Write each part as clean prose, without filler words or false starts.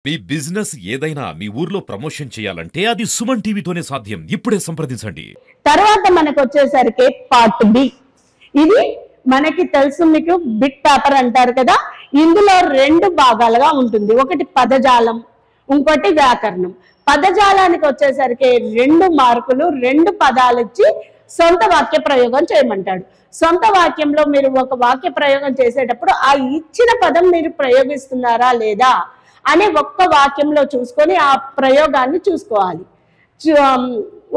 మీ business ఏదైనా మీ ఊర్లో promotion చేయాలంటే అది సుమన్ టీవీతోనే సాధ్యం. ఇప్పుడే సంప్రదించండి. తర్వాత మనకు వచ్చేసరికి పార్ట్ బి. ఇది మనకి తెలుసు, మీకు బిట్ పేపర్ అంటారు కదా. ఇందులో రెండు భాగాలుగా ఉంటుంది. ఒకటి పదజాలం, ఇంకోటి వ్యాకరణం. పదజాలానికి వచ్చేసరికి 2 మార్కులు, 2 పదాలు ఇచ్చి సొంత వాక్య ప్రయోగం చేయమంటాడు. సొంత వాక్యంలో మీరు ఒక వాక్య ప్రయోగం చేసేటప్పుడు ఆ ఇచ్చిన పదం మీరు ప్రయోగిస్తున్నారా లేదా అని ఒక్క వాక్యంలో చూసుకొని ఆ ప్రయోగాన్ని చూసుకోవాలి.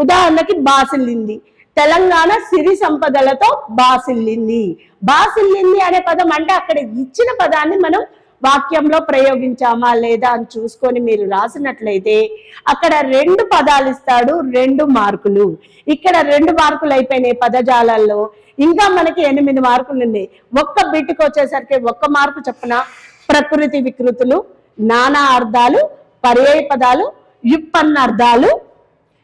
ఉదాహరణకి బాసిల్లింది. తెలంగాణ సిరి సంపదలతో బాసిల్లింది. బాసిల్లింది అనే పదం అంటే అక్కడ ఇచ్చిన పదాన్ని మనం వాక్యంలో ప్రయోగించామా లేదా అని చూసుకొని మీరు రాసినట్లయితే అక్కడ 2 పదాలు ఇస్తాడు, 2 మార్కులు. ఇక్కడ 2 మార్కులు అయిపోయినాయి పదజాలాల్లో. ఇంకా మనకి 8 మార్కులు ఉన్నాయి. ఒక్క బిట్కి వచ్చేసరికి 1 మార్కు చొప్పున ప్రకృతి వికృతులు, నానా అర్థాలు, పర్యాయ పదాలు, వ్యుత్పన్నార్థాలు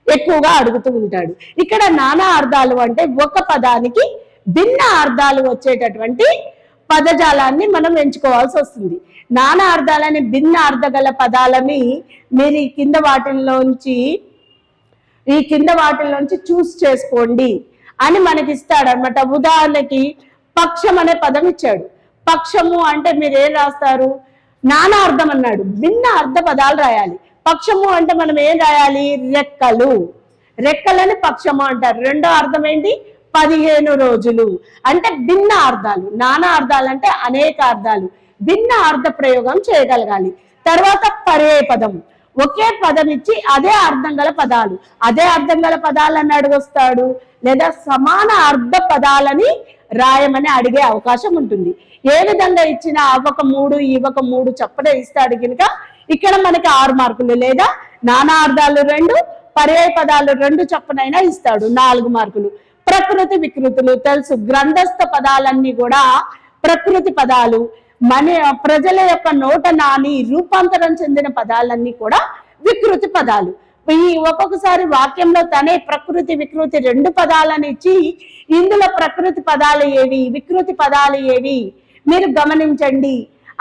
ఎక్కువగా అడుగుతూ ఉంటాడు. ఇక్కడ నానా అర్థాలు అంటే ఒక పదానికి భిన్న అర్థాలు వచ్చేటటువంటి పదజాలాన్ని మనం ఎంచుకోవాల్సి వస్తుంది. నానా అర్థాలని, భిన్న అర్థగల పదాలని మీరు ఈ కింద వాటిల్లోంచి చూస్ చేసుకోండి అని మనకి ఇస్తాడు అనమాట. ఉదాహరణకి పక్షం అనే పదం ఇచ్చాడు. పక్షము అంటే మీరు ఏం రాస్తారు? నానా అర్థం అన్నాడు, భిన్న అర్థ పదాలు రాయాలి. పక్షము అంటే మనం ఏం రాయాలి? రెక్కలు. రెక్కలని పక్షము అంటారు. రెండో అర్థం ఏంటి? 15 రోజులు. అంటే భిన్న అర్థాలు. నానా అర్థాలు అంటే అనేక అర్థాలు. భిన్న అర్థ ప్రయోగం చేయగలగాలి. తర్వాత పర్యాయ పదం. ఒకే పదం ఇచ్చి అదే అర్థం గల పదాలు, అదే అర్థం గల పదాలని అడుగొస్తాడు, లేదా సమాన అర్థ పదాలని రాయమని అడిగే అవకాశం ఉంటుంది. ఏ విధంగా ఇచ్చినా అవక 3 ఇవక 3 చప్పడే ఇస్తాడు కనుక ఇక్కడ మనకి 6 మార్కులు, లేదా నానా అర్థాలు 2, పర్యాయ పదాలు 2 చప్పనైనా ఇస్తాడు, 4 మార్కులు. ప్రకృతి వికృతులు తెలుసు, గ్రంథస్థ పదాలన్నీ కూడా ప్రకృతి పదాలు. ప్రజల యొక్క నోట నాని రూపాంతరం చెందిన పదాలన్నీ కూడా వికృతి పదాలు. ఈ ఒక్కొక్కసారి వాక్యంలో తనే ప్రకృతి వికృతి 2 పదాలని ఇచ్చి ఇందులో ప్రకృతి పదాలు ఏవి, వికృతి పదాలు ఏవి మీరు గమనించండి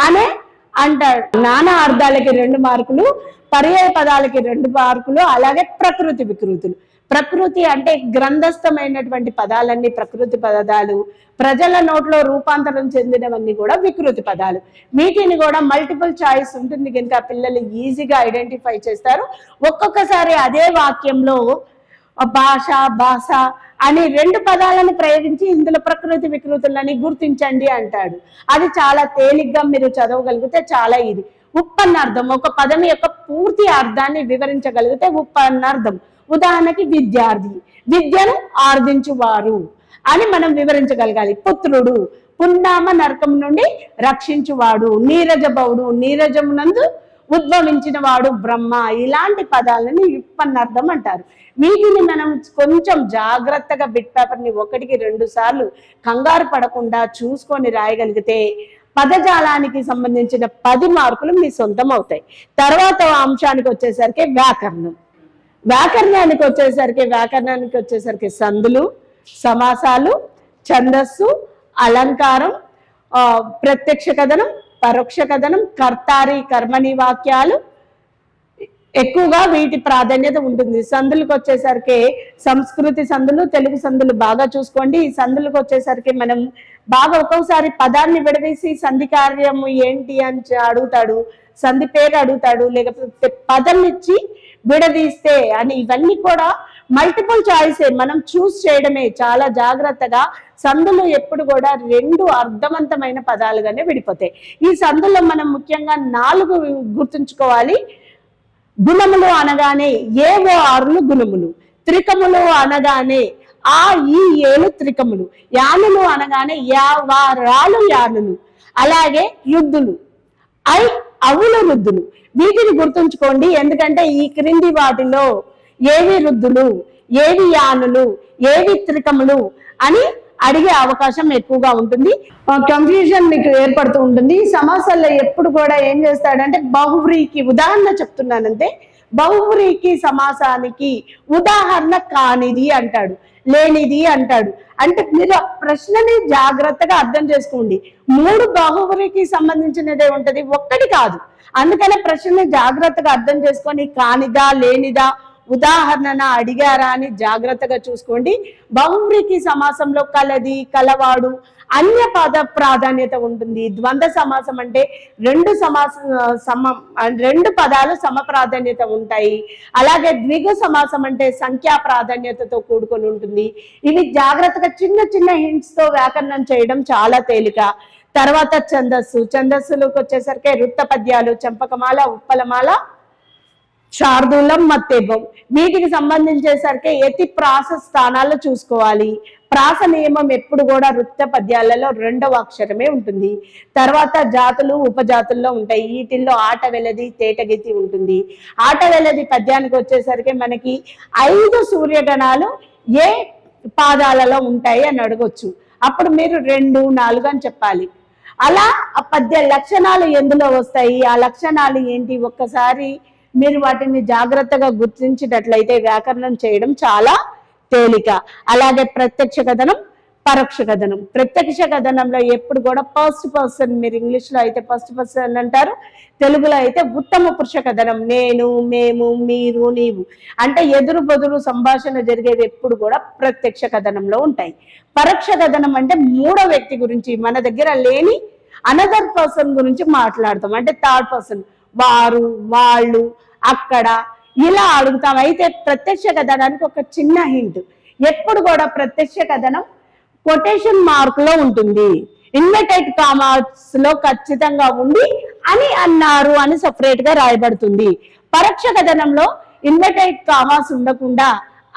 అనే అంటాడు. నానా అర్థాలకి 2 మార్కులు, పర్యాయ పదాలకి 2 మార్కులు, అలాగే ప్రకృతి వికృతులు. ప్రకృతి అంటే గ్రంథస్థమైనటువంటి పదాలన్నీ ప్రకృతి పదాలు, ప్రజల నోట్లో రూపాంతరం చెందినవన్నీ కూడా వికృతి పదాలు. వీటిని కూడా మల్టిపుల్ చాయిస్ ఉంటుంది కనుక పిల్లలు ఈజీగా ఐడెంటిఫై చేస్తారు. ఒక్కొక్కసారి అదే వాక్యంలో భాష అని 2 పదాలను ప్రయోగించి ఇందులో ప్రకృతి వికృతులని గుర్తించండి అంటాడు. అది చాలా తేలిగ్గా మీరు చదవగలిగితే చాలా ఇది. ఉత్పన్నార్థం, ఒక పదం యొక్క పూర్తి అర్థాన్ని వివరించగలిగితే ఉత్పన్నార్థం. ఉదాహరణకి విద్యార్థి, విద్యను ఆర్జించువారు అని మనం వివరించగలగాలి. పుత్రుడు, పున్నామ నరకం నుండి రక్షించువాడు. నీరజబౌడు, నీరజమునందు ఉద్భవించిన వాడు బ్రహ్మ. ఇలాంటి పదాలని వ్యుత్పన్నార్థం అంటారు. వీటిని మనం కొంచెం జాగ్రత్తగా బిట్ పేపర్ని 1కి 2 సార్లు కంగారు పడకుండా చూసుకొని రాయగలిగితే పదజాలానికి సంబంధించిన 10 మార్కులు మీ సొంతం అవుతాయి. తర్వాత అంశానికి వచ్చేసరికి వ్యాకరణం. వ్యాకరణానికి వచ్చేసరికి సందులు, సమాసాలు, ఛందస్సు, అలంకారం, ప్రత్యక్ష కథనం, పరోక్ష కథనం, కర్తారి కర్మణి వాక్యాలు ఎక్కువగా వీటి ప్రాధాన్యత ఉంటుంది. సందులకు వచ్చేసరికి సంస్కృతి సందులు, తెలుగు సందులు బాగా చూసుకోండి. ఈ సందులకు వచ్చేసరికి మనం బాగా ఒక్కొక్కసారి పదాన్ని విడదీసి సంధి కార్యము ఏంటి అని అడుగుతాడు, సంధి పేరు అడుగుతాడు, లేకపోతే పదం ఇచ్చి విడదీస్తే అని. ఇవన్నీ కూడా మల్టిపుల్ చాయిసే, మనం చూస్ చేయడమే. చాలా జాగ్రత్తగా సందులు ఎప్పుడు కూడా 2 అర్థవంతమైన పదాలుగానే విడిపోతాయి. ఈ సందులో మనం ముఖ్యంగా 4 గుర్తుంచుకోవాలి. గుణములు అనగానే ఏవో 6 గుణములు, త్రికములు అనగానే ఆ ఈ 7 త్రికములు, యానులు అనగానే రాలు యానులు, అలాగే రుద్దులు, అవులు రుద్దులు. వీటిని గుర్తుంచుకోండి. ఎందుకంటే ఈ క్రింది వాటిలో ఏవి రుద్దులు, ఏవి యానులు, ఏవి త్రికములు అని అడిగే అవకాశం ఎక్కువగా ఉంటుంది. కన్ఫ్యూజన్ మీకు ఏర్పడుతూ ఉంటుంది. ఈ సమాసాల్లో ఎప్పుడు కూడా ఏం చేస్తాడంటే బహువ్రీకి ఉదాహరణ చెప్తున్నానంటే బహువ్రీహి సమాసానికి ఉదాహరణ కానిది అంటాడు, లేనిది అంటాడు. అంటే మీరు ఆ ప్రశ్నని జాగ్రత్తగా అర్థం చేసుకోండి. 3 బహువ్రీహికి సంబంధించినదే ఉంటది, ఒక్కటి కాదు. అందుకనే ప్రశ్నని జాగ్రత్తగా అర్థం చేసుకొని కానిదా లేనిదా ఉదాహరణ అడిగారా అని జాగ్రత్తగా చూసుకోండి. బహువ్రీహి సమాసంలో కలది, కలవాడు, అన్య పద ప్రాధాన్యత ఉంటుంది. ద్వంద్వ సమాసం అంటే రెండు పదాలు సమ ప్రాధాన్యత ఉంటాయి. అలాగే ద్విగు సమాసం అంటే సంఖ్యా ప్రాధాన్యతతో కూడుకొని ఉంటుంది. ఇవి జాగ్రత్తగా చిన్న చిన్న హింట్స్ తో వ్యాకరణం చేయడం చాలా తేలిక. తర్వాత ఛందస్సులకు వచ్చేసరికి వృత్త పద్యాలు, చంపకమాల, ఉప్పలమాల, శార్దూలం, మత్తేబం. వీటికి సంబంధించేసరికి యతి ప్రాస స్థానాల్లో చూసుకోవాలి. ప్రాస నియమం ఎప్పుడు కూడా వృత్త పద్యాలలో 2వ అక్షరమే ఉంటుంది. తర్వాత జాతులు ఉపజాతుల్లో ఉంటాయి. వీటిల్లో ఆట వెలది, తేటగీతి ఉంటుంది. ఆట వెలది పద్యానికి వచ్చేసరికి మనకి 5 సూర్యగణాలు ఏ పాదాలలో ఉంటాయి అని అడగొచ్చు. అప్పుడు మీరు 2, 4 అని చెప్పాలి. అలా ఆ పద్య లక్షణాలు ఎందులో వస్తాయి, ఆ లక్షణాలు ఏంటి, ఒక్కసారి మీరు వాటిని జాగ్రత్తగా గుర్తించినట్లయితే వ్యాకరణం చేయడం చాలా తేలిక. అలాగే ప్రత్యక్ష కథనం, పరోక్ష కథనం. ప్రత్యక్ష కథనంలో ఎప్పుడు కూడా ఫస్ట్ పర్సన్, మీరు ఇంగ్లీష్ లో అయితే ఫస్ట్ పర్సన్ అంటారు, తెలుగులో అయితే ఉత్తమ పురుష కథనం. నేను, మేము, మీరు, నీవు అంటే ఎదురు బదురు సంభాషణ జరిగేవి ఎప్పుడు కూడా ప్రత్యక్ష కథనంలో ఉంటాయి. పరోక్ష కథనం అంటే 3వ వ్యక్తి గురించి, మన దగ్గర లేని అనదర్ పర్సన్ గురించి మాట్లాడతాం. అంటే థర్డ్ పర్సన్, వారు, వాళ్ళు, అక్కడ ఇలా అడుగుతాం. అయితే ప్రత్యక్ష కథనానికి ఒక చిన్న హింట్, ఎప్పుడు కూడా ప్రత్యక్ష కథనం కొటేషన్ మార్క్ లో ఉంటుంది. ఇన్వర్టెడ్ కామాస్ లో ఖచ్చితంగా ఉండి అని అన్నారు అని సపరేట్ గా రాయబడుతుంది. పరోక్ష కథనంలో ఇన్వర్టెడ్ కామాస్ ఉండకుండా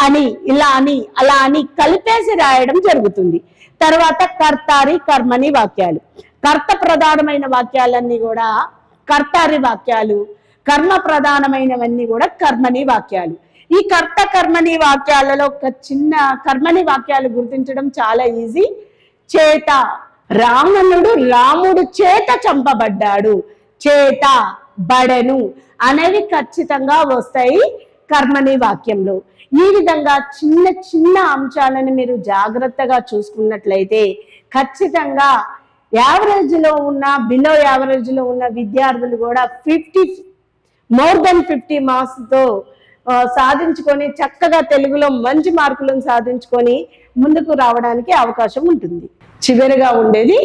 అని, ఇలా అని, అలా అని కలిపేసి రాయడం జరుగుతుంది. తర్వాత కర్తారి, కర్మని వాక్యాలు. కర్త ప్రధానమైన వాక్యాలన్నీ కూడా కర్తారి వాక్యాలు, కర్మ ప్రధానమైనవన్నీ కూడా కర్మని వాక్యాలు. ఈ కర్త కర్మని వాక్యాలలో ఒక చిన్న కర్మని వాక్యాలు గుర్తించడం చాలా ఈజీ. చేత, రాముడు చేత చంపబడ్డాడు, చేత, బడెను అనేవి ఖచ్చితంగా వస్తాయి కర్మని వాక్యంలో. ఈ విధంగా చిన్న చిన్న అంశాలను మీరు జాగ్రత్తగా చూసుకున్నట్లయితే ఖచ్చితంగా యావరేజ్ లో ఉన్న, బిలో యావరేజ్ లో ఉన్న విద్యార్థులు కూడా మోర్ దెన్ 50 మార్క్స్ తో సాధించుకొని చక్కగా తెలుగులో మంచి మార్కులను సాధించుకొని ముందుకు రావడానికి అవకాశం ఉంటుంది. చివరిగా ఉండేది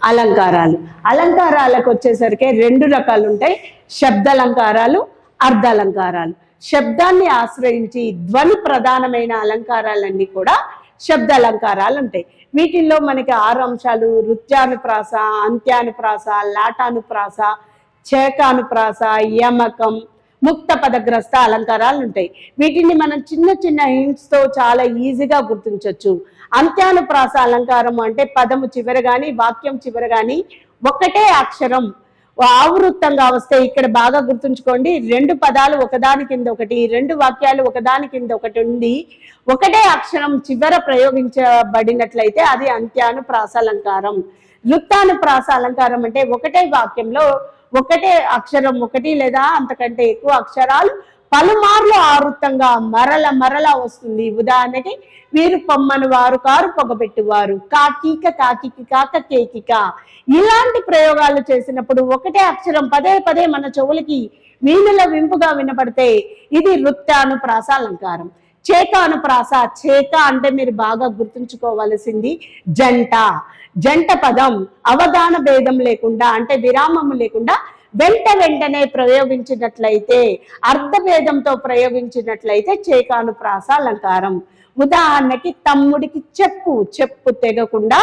అలంకారాలు. అలంకారాలకు వచ్చేసరికి 2 రకాలు ఉంటాయి, శబ్దాలంకారాలు, అర్ధాలంకారాలు. శబ్దాన్ని ఆశ్రయించి ధ్వని ప్రధానమైన అలంకారాలన్నీ కూడా శబ్దాలంకారాలు ఉంటాయి. వీటిల్లో మనకి 6 అంశాలు: నృత్యానుప్రాస, అంత్యానుప్రాస, లాటానుప్రాస, చేకానుప్రాస, యమకం, ముక్త పదగ్రస్త అలంకారాలు ఉంటాయి. వీటిని మనం చిన్న చిన్న హింట్స్ తో చాలా ఈజీగా గుర్తించవచ్చు. అంత్యానుప్రాస అలంకారం అంటే పదము చివర గాని, వాక్యం చివర గాని ఒకటే అక్షరం ఆవృత్తంగా వస్తే, ఇక్కడ బాగా గుర్తుంచుకోండి, 2 పదాలు ఒకదాని కింద ఒకటి, 2 వాక్యాలు ఒకదాని కింద ఒకటి ఉండి ఒకటే అక్షరం చివర ప్రయోగించబడినట్లయితే అది అంత్యానుప్రాస అలంకారం. వృత్తానుప్రాస అలంకారం అంటే ఒకటే వాక్యంలో ఒకటే అక్షరం, ఒకటి లేదా అంతకంటే ఎక్కువ అక్షరాలు పలుమార్లు ఆవృత్తంగా మరల వస్తుంది. ఉదాహరణకి వీరు పొమ్మను వారు, కారు పొగబెట్టువారు, కాకీక, కాకికి కాక, కేకిక. ఇలాంటి ప్రయోగాలు చేసినప్పుడు ఒకటే అక్షరం పదే పదే మన చెవులకి వీణుల వింపుగా వినపడితే ఇది వృత్తానుప్రాస అలంకారం. చేకానుప్రాస, చేక అంటే మీరు బాగా గుర్తుంచుకోవలసింది జంట. జంట పదం అవధాన భేదం లేకుండా, అంటే విరామము లేకుండా వెంటనే ప్రయోగించినట్లయితే, అర్ధభేదంతో ప్రయోగించినట్లయితే చేకానుప్రాస అలంకారం. ఉదాహరణకి తమ్ముడికి చెప్పు తెగకుండా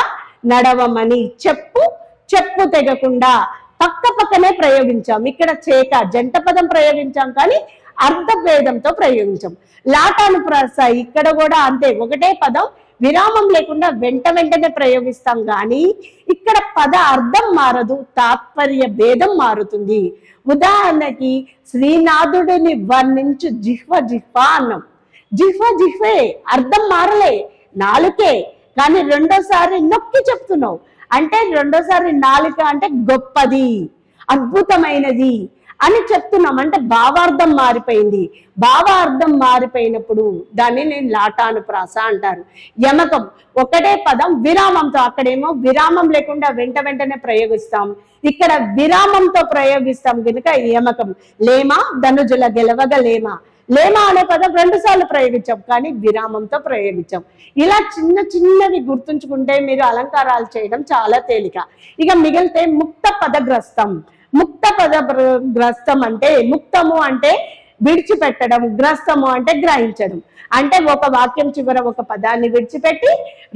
నడవమని, చెప్పు తెగకుండా పక్కనే ప్రయోగించాం. ఇక్కడ చేక జంట పదం ప్రయోగించాం కానీ అర్ధభేదంతో ప్రయోగించాం. లాటానుప్రాస ఇక్కడ కూడా అంతే, ఒకటే పదం విరామం లేకుండా వెంటనే ప్రయోగిస్తాం కానీ ఇక్కడ పద అర్థం మారదు, తాత్పర్య భేదం మారుతుంది. ఉదాహరణకి శ్రీనాథుడిని వర్ణించు జిహ్వ అన్నాం. జిహ్వే అర్థం మారలే, నాలుకే, కానీ రెండోసారి నొక్కి చెప్తున్నావు. అంటే రెండోసారి నాలుక అంటే గొప్పది, అద్భుతమైనది అని చెప్తున్నాం. అంటే భావార్థం మారిపోయింది. భావార్థం మారిపోయినప్పుడు దాన్ని నేను లాటానుప్రాస అంటారు. యమకం ఒకటే పదం విరామంతో, అక్కడేమో విరామం లేకుండా వెంటనే ప్రయోగిస్తాం, ఇక్కడ విరామంతో ప్రయోగిస్తాం కనుక యమకం. లేమా ధనుజుల గెలవగ లేమా, లేమా అనే పదం 2 సార్లు ప్రయోగించాం కానీ విరామంతో ప్రయోగించాం. ఇలా చిన్నవి గుర్తుంచుకుంటే మీరు అలంకారాలు చేయడం చాలా తేలిక. ఇక మిగిలితే ముక్త పదగ్రస్తం. ముక్త పదగ్రస్తం అంటే ముక్తము అంటే విడిచిపెట్టడం, గ్రస్తము అంటే గ్రహించడం. అంటే ఒక వాక్యం చివర ఒక పదాన్ని విడిచిపెట్టి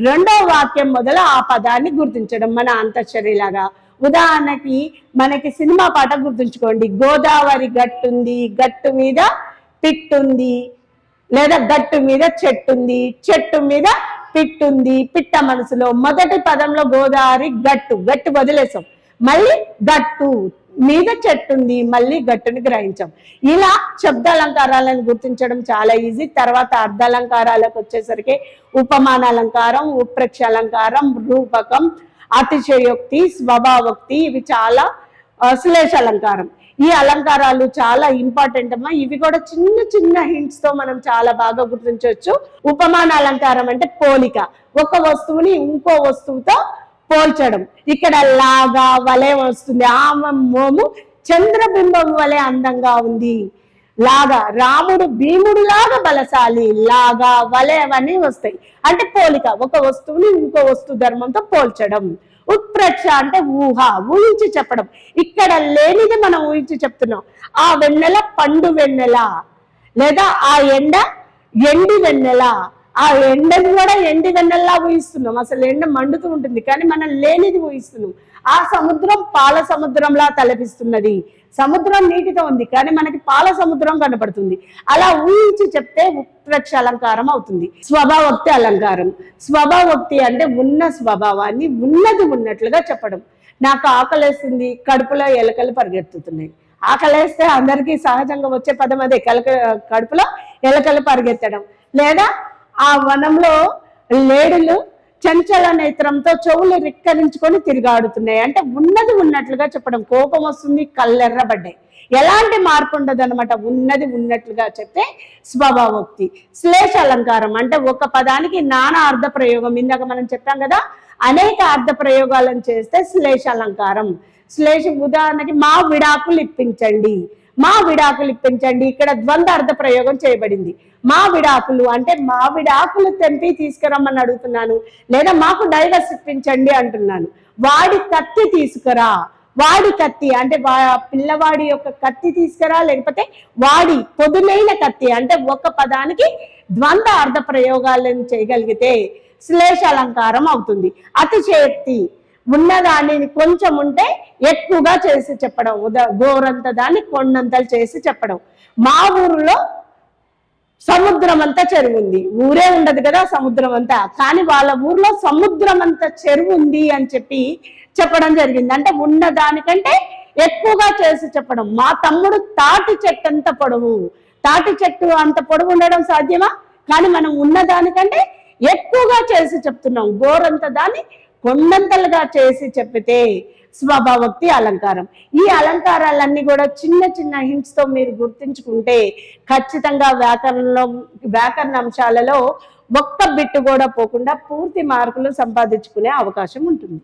రెండవ వాక్యం మొదలు ఆ పదాన్ని గుర్తించడం, మన అంతఃక్షరిలాగా. ఉదాహరణకి మనకి సినిమా పాట గుర్తుంచుకోండి, గోదావరి గట్టుంది, గట్టు మీద పిట్టుంది, లేదా గట్టు మీద చెట్టుంది, చెట్టు మీద పిట్టుంది, పిట్ట మనసులో. మొదటి పదంలో గోదావరి గట్టు, గట్టు వదిలేసాం, మళ్ళీ గట్టు మీద చెట్టుంది, మళ్ళీ గట్టుని గ్రహించాం. ఇలా శబ్దాలంకారాలను గుర్తించడం చాలా ఈజీ. తర్వాత అర్ధాలంకారాలకు వచ్చేసరికి ఉపమాన అలంకారం, ఉత్ప్రేక్ష అలంకారం, రూపకం, అతిశయోక్తి, స్వభావోక్తి, ఇవి చాలా శ్లేష అలంకారం. ఈ అలంకారాలు చాలా ఇంపార్టెంట్ అమ్మా. ఇవి కూడా చిన్న హింట్స్ తో మనం చాలా బాగా గుర్తించవచ్చు. ఉపమాన అలంకారం అంటే పోలిక, ఒక వస్తువుని ఇంకో వస్తువుతో పోల్చడం. ఇక్కడ లాగా వలె వస్తుంది, ఆమె మోము చంద్రబింబం వలె అందంగా ఉంది, లాగా రాముడు భీముడు లాగా బలశాలి, లాగా వలె అవన్నీ వస్తాయి. అంటే పోలిక, ఒక వస్తువుని ఇంకో వస్తువు ధర్మంతో పోల్చడం. ఉత్ప్రేక్ష అంటే ఊహ, ఊహించి చెప్పడం. ఇక్కడ లేనిది మనం ఊహించి చెప్తున్నాం. ఆ వెన్నెల పండు వెన్నెల, లేదా ఆ ఎండ ఎండి వెన్నెల, ఆ ఎండని కూడా ఎండి వెన్నెల్లా ఊహిస్తున్నాం. అసలు ఎండ మండుతూ ఉంటుంది కానీ మనం లేనిది ఊహిస్తున్నాం. ఆ సముద్రం పాల సముద్రంలా తలపిస్తున్నది, సముద్రం నీటితో ఉంది కానీ మనకి పాల సముద్రం కనపడుతుంది. అలా ఊహించి చెప్తే ఉత్ప్రేక్ష అలంకారం అవుతుంది. స్వభావోక్తి అలంకారం. స్వభావోక్తి అంటే ఉన్న స్వభావాన్ని ఉన్నది ఉన్నట్లుగా చెప్పడం. నాకు ఆకలేస్తుంది, కడుపులో ఎలకలు పరిగెత్తుతున్నాయి. ఆకలేస్తే అందరికీ సహజంగా వచ్చే పదం అదే, కడుపులో ఎలకలు పరిగెత్తడం. లేదా ఆ వనంలో లేడులు చంచల నేత్రంతో చెవులు రిక్కరించుకొని తిరిగాడుతున్నాయి. అంటే ఉన్నది ఉన్నట్లుగా చెప్పడం. కోపం వస్తుంది, కళ్ళెర్రబడ్డాయి, ఎలాంటి మార్పు ఉండదు అనమాట. ఉన్నది ఉన్నట్లుగా చెప్తే స్వభావోక్తి. శ్లేష అలంకారం అంటే ఒక పదానికి నానా అర్థ ప్రయోగం. ఇందాక మనం చెప్పాం కదా, అనేక అర్థ ప్రయోగాలను చేస్తే శ్లేష అలంకారం. శ్లేష ఉదాహరణకి మా విడాకులు ఇప్పించండి, మా విడాకులు ఇప్పించండి. ఇక్కడ ద్వంద్వ అర్థ ప్రయోగం చేయబడింది. మా విడాకులు అంటే మా విడాకులు తెంపి తీసుకురమ్మని అడుగుతున్నాను, లేదా మాకు డైవర్స్ ఇప్పించండి అంటున్నాను. వాడి కత్తి తీసుకురా, వాడి కత్తి అంటే పిల్లవాడి యొక్క కత్తి తీసుకురా, లేకపోతే వాడి పొదునైన కత్తి. అంటే ఒక పదానికి ద్వంద్వ అర్థ ప్రయోగాలను చేయగలిగితే శ్లేష అలంకారం అవుతుంది. అతిశయోక్తి ఉన్నదాన్ని కొంచెం ఉంటే ఎక్కువగా చేసి చెప్పడం. గోరంత దాన్ని కొండంతలు చేసి చెప్పడం. మా ఊరిలో సముద్రం అంతా చెరువు ఉంది, ఊరే ఉండదు కదా సముద్రం అంతా, కానీ వాళ్ళ ఊర్లో సముద్రం అంతా చెరువు ఉంది అని చెప్పడం జరిగింది. అంటే ఉన్న దానికంటే ఎక్కువగా చేసి చెప్పడం. మా తమ్ముడు తాటి చెట్టు అంత పొడవు, తాటి చెట్టు అంత పొడవు ఉండడం సాధ్యమా? కానీ మనం ఉన్న దానికంటే ఎక్కువగా చేసి చెప్తున్నాం. గోరంత దాన్ని కొండంతలుగా చేసి చెప్పితే స్వభావోక్తి అలంకారం. ఈ అలంకారాలన్నీ కూడా చిన్న హింట్స్ తో మీరు గుర్తించుకుంటే ఖచ్చితంగా వ్యాకరణ అంశాలలో ఒక్క బిట్టు కూడా పోకుండా పూర్తి మార్కులు సంపాదించుకునే అవకాశం ఉంటుంది.